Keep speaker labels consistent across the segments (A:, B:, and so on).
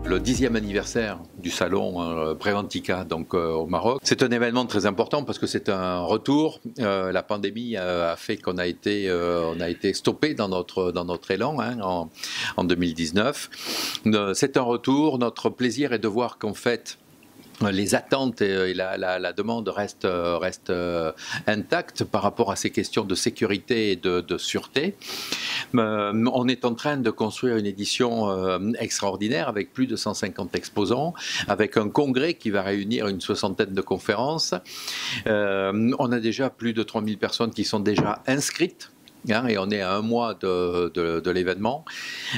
A: le 10e anniversaire du salon Preventica donc au Maroc. C'est un événement très important parce que c'est un retour. La pandémie a fait qu'on a été stoppé dans notre élan en 2019. C'est un retour. Notre plaisir est de voir qu'en fait les attentes et la demande restent intactes par rapport à ces questions de sécurité et de sûreté. On est en train de construire une édition extraordinaire avec plus de 150 exposants, avec un congrès qui va réunir une soixantaine de conférences. On a déjà plus de 3000 personnes qui sont déjà inscrites. Et on est à un mois de l'événement.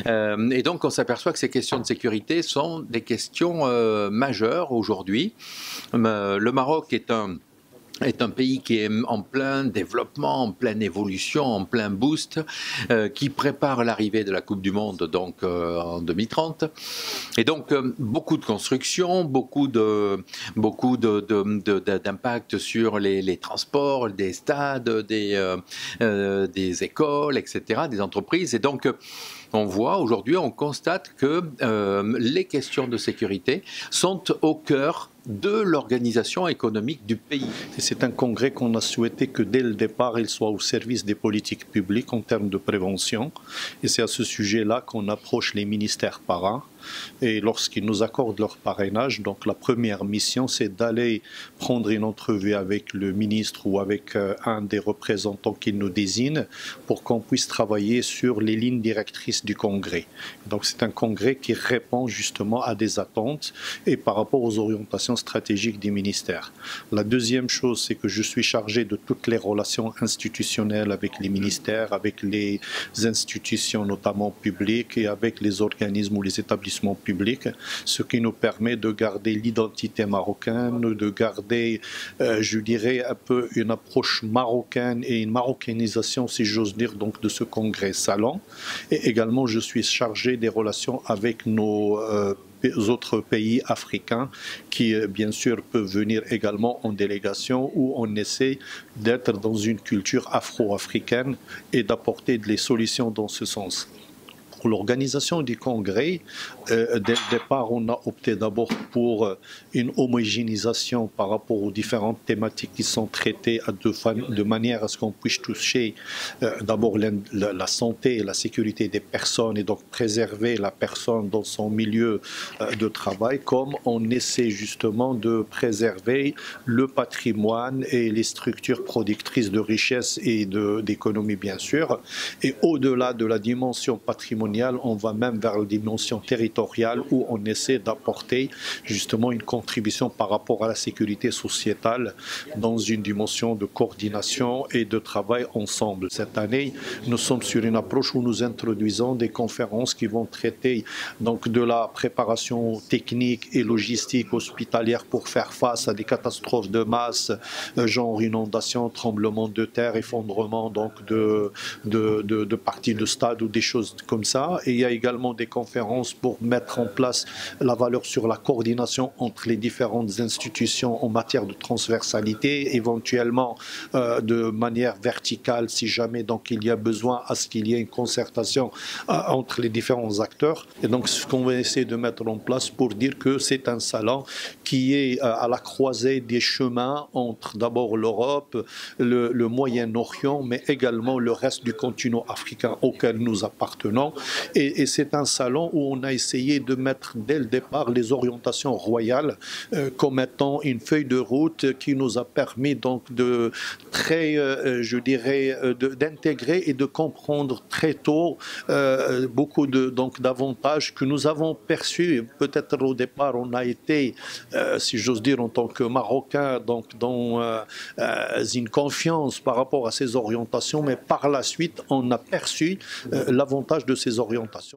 A: Et donc on s'aperçoit que ces questions de sécurité sont des questions majeures aujourd'hui. Le Maroc est un pays qui est en plein développement, en pleine évolution, en plein boost, qui prépare l'arrivée de la Coupe du Monde donc en 2030. Et donc beaucoup de construction, beaucoup d'impact sur les transports, des stades, des écoles, etc., des entreprises. Et donc on voit aujourd'hui, on constate que les questions de sécurité sont au cœur de l'organisation économique du pays.
B: C'est un congrès qu'on a souhaité que dès le départ, il soit au service des politiques publiques en termes de prévention. Et c'est à ce sujet-là qu'on approche les ministères parrains. Et lorsqu'ils nous accordent leur parrainage, donc la première mission, c'est d'aller prendre une entrevue avec le ministre ou avec un des représentants qu'ils nous désignent pour qu'on puisse travailler sur les lignes directrices du congrès. Donc c'est un congrès qui répond justement à des attentes et par rapport aux orientations stratégiques des ministères. La deuxième chose, c'est que je suis chargé de toutes les relations institutionnelles avec les ministères, avec les institutions notamment publiques et avec les organismes ou les établissements publics, ce qui nous permet de garder l'identité marocaine, de garder, je dirais, un peu une approche marocaine et une marocanisation, si j'ose dire, donc de ce congrès salon. Et également, je suis chargé des relations avec nos autres pays africains qui, bien sûr, peuvent venir également en délégation où on essaie d'être dans une culture afro-africaine et d'apporter des solutions dans ce sens. Pour l'organisation du congrès, dès le départ, on a opté d'abord pour une homogénéisation par rapport aux différentes thématiques qui sont traitées de manière à ce qu'on puisse toucher d'abord la santé et la sécurité des personnes et donc préserver la personne dans son milieu de travail, comme on essaie justement de préserver le patrimoine et les structures productrices de richesse et d'économie, bien sûr. Et au-delà de la dimension patrimoniale, on va même vers la dimension territoriale où on essaie d'apporter justement une contribution par rapport à la sécurité sociétale dans une dimension de coordination et de travail ensemble. Cette année, nous sommes sur une approche où nous introduisons des conférences qui vont traiter donc de la préparation technique et logistique hospitalière pour faire face à des catastrophes de masse, genre inondation, tremblement de terre, effondrement donc de parties de stade ou des choses comme ça. Et il y a également des conférences pour mettre en place la valeur sur la coordination entre les différentes institutions en matière de transversalité, éventuellement de manière verticale si jamais donc il y a besoin à ce qu'il y ait une concertation entre les différents acteurs. Et donc ce qu'on va essayer de mettre en place pour dire que c'est un salon qui est à la croisée des chemins entre d'abord l'Europe, le Moyen-Orient, mais également le reste du continent africain auquel nous appartenons. Et c'est un salon où on a essayé de mettre dès le départ les orientations royales comme étant une feuille de route qui nous a permis donc de je dirais, d'intégrer et de comprendre très tôt beaucoup d'avantages que nous avons perçus. Peut-être au départ on a été, si j'ose dire, en tant que Marocain, donc dans une confiance par rapport à ces orientations, mais par la suite on a perçu l'avantage de ces orientations.